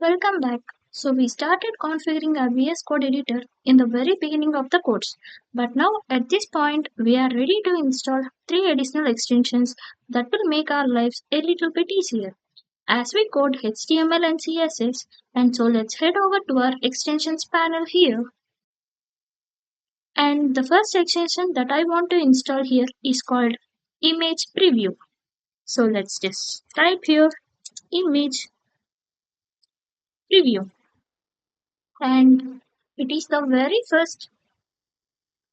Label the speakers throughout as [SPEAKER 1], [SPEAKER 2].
[SPEAKER 1] Welcome back. So we started configuring our VS Code editor in the very beginning of the course. But now at this point we are ready to install three additional extensions that will make our lives a little bit easier as we code HTML and CSS. And so let's head over to our extensions panel here. And the first extension that I want to install here is called Image Preview. So let's just type here Image Preview. And it is the very first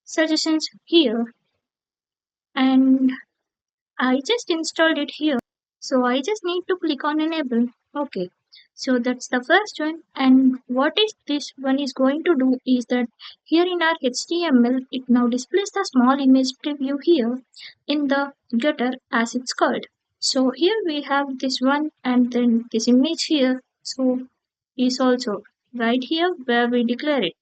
[SPEAKER 1] suggestions here, and I just installed it here. So I just need to click on enable. Okay. So that's the first one. And what is this one is going to do is that here in our HTML, it now displays the small image preview here in the getter as it's called. So here we have this one and then this image here. So is also right here where we declare it.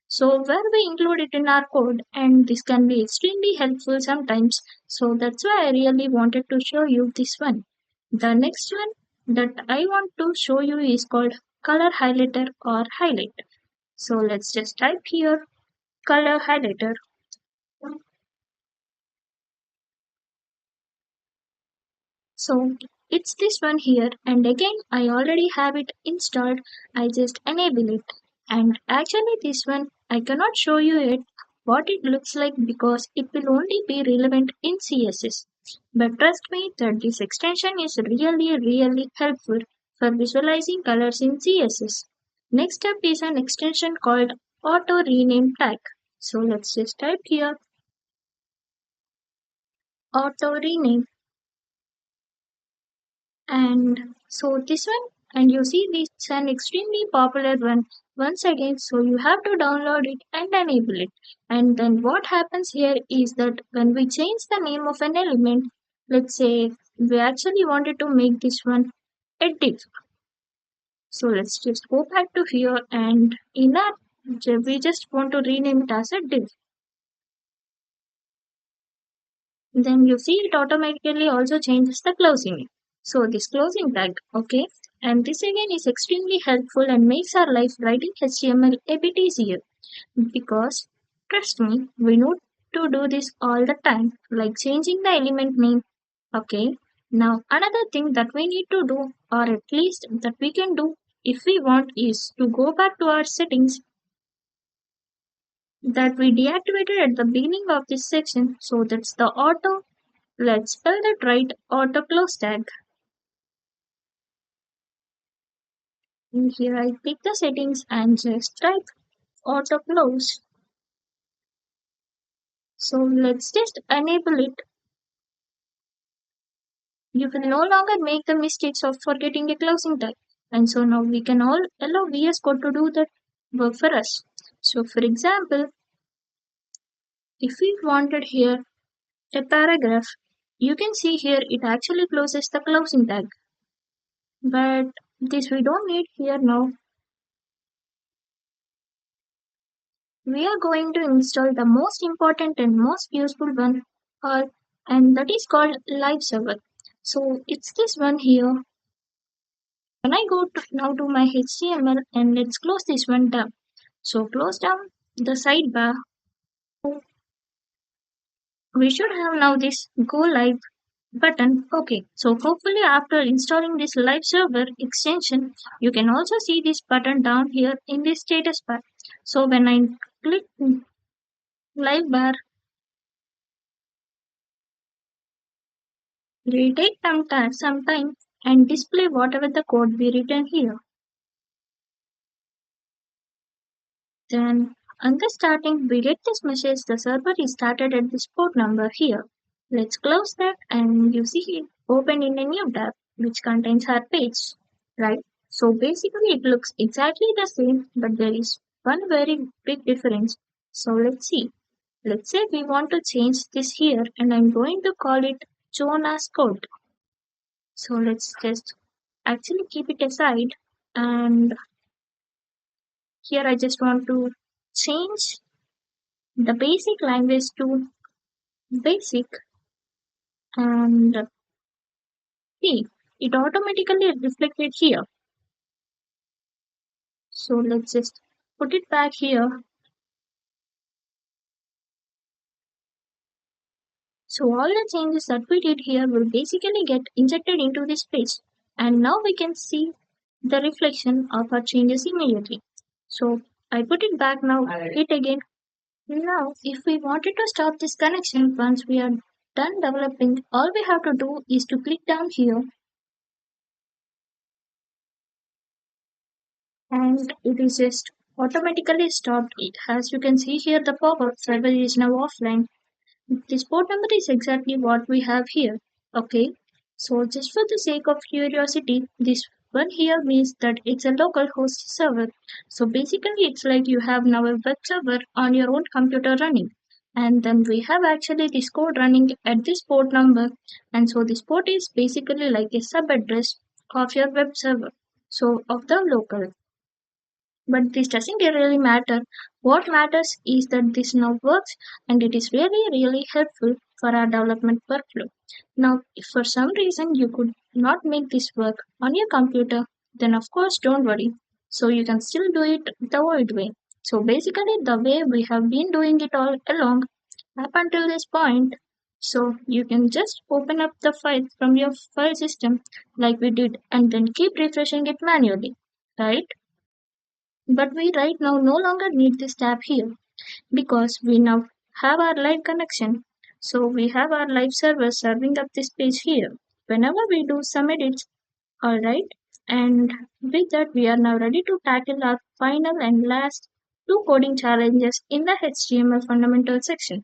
[SPEAKER 1] So where we include it in our code, and this can be extremely helpful sometimes. So that's why I really wanted to show you this one. The next one that I want to show you is called color highlighter or highlight. So let's just type here color highlighter. So it's this one here, and again I already have it installed. I just enable it, and actually this one I cannot show you it what it looks like because it will only be relevant in CSS. But trust me that this extension is really helpful for visualizing colors in CSS. Next up is an extension called auto rename tag. So let's just type here auto rename. And so this one, and you see this is an extremely popular one once again. So you have to download it and enable it. And then what happens here is that when we change the name of an element, let's say we actually wanted to make this one a div. So let's just go back to here and in our we just want to rename it as a div. Then you see it automatically also changes the closing. So this closing tag, okay, and this again is extremely helpful and makes our life writing HTML a bit easier because trust me, we need to do this all the time, like changing the element name. Okay, now another thing that we need to do, or at least that we can do if we want, is to go back to our settings that we deactivated at the beginning of this section. So that's the auto. Let's spell that right, auto close tag. And here I pick the settings and just type auto close. So let's just enable it. You will no longer make the mistakes of forgetting a closing tag. And so now we can all allow VS Code to do that work for us. So for example, if we wanted here a paragraph, you can see here it actually closes the closing tag. But this we don't need here now. We are going to install the most important and most useful one, uh, and that is called live server. So it's this one here. When I go to, now to my HTML and let's close this one down. So close down the sidebar. We should have now this go live button. Okay, so hopefully after installing this live server extension, you can also see this button down here in the status bar. So when I click live bar, we take some time and display whatever the code we written here. Then on the starting, we get this message the server is started at this port number here. Let's close that and you see it open in a new tab which contains our page, right? So basically it looks exactly the same, but there is one very big difference. So let's see. Let's say we want to change this here and I'm going to call it shown as code. So let's just actually keep it aside, and here I just want to change the basic language to basic, and see it automatically reflected here. So let's just put it back here. So all the changes that we did here will basically get injected into this page. And now we can see the reflection of our changes immediately. So I put it back now, hit again. Now if we wanted to stop this connection once we are done developing, all we have to do is to click down here and it is just automatically stopped it. As you can see here, the pop-up server is now offline. This port number is exactly what we have here. Okay, so just for the sake of curiosity, this one here means that it's a local host server. So basically, it's like you have now a web server on your own computer running. And then we have actually this code running at this port number. And so this port is basically like a sub address of your web server. So of the local. But this doesn't really matter. What matters is that this now works and it is really helpful for our development workflow. Now, if for some reason you could not make this work on your computer, then of course don't worry. So you can still do it the old way. So basically the way we have been doing it all along up until this point. So you can just open up the file from your file system like we did and then keep refreshing it manually, right? But we right now no longer need this tab here because we now have our live connection. So we have our live server serving up this page here whenever we do some edits. Alright, and with that we are now ready to tackle our final and last two coding challenges in the HTML fundamental section.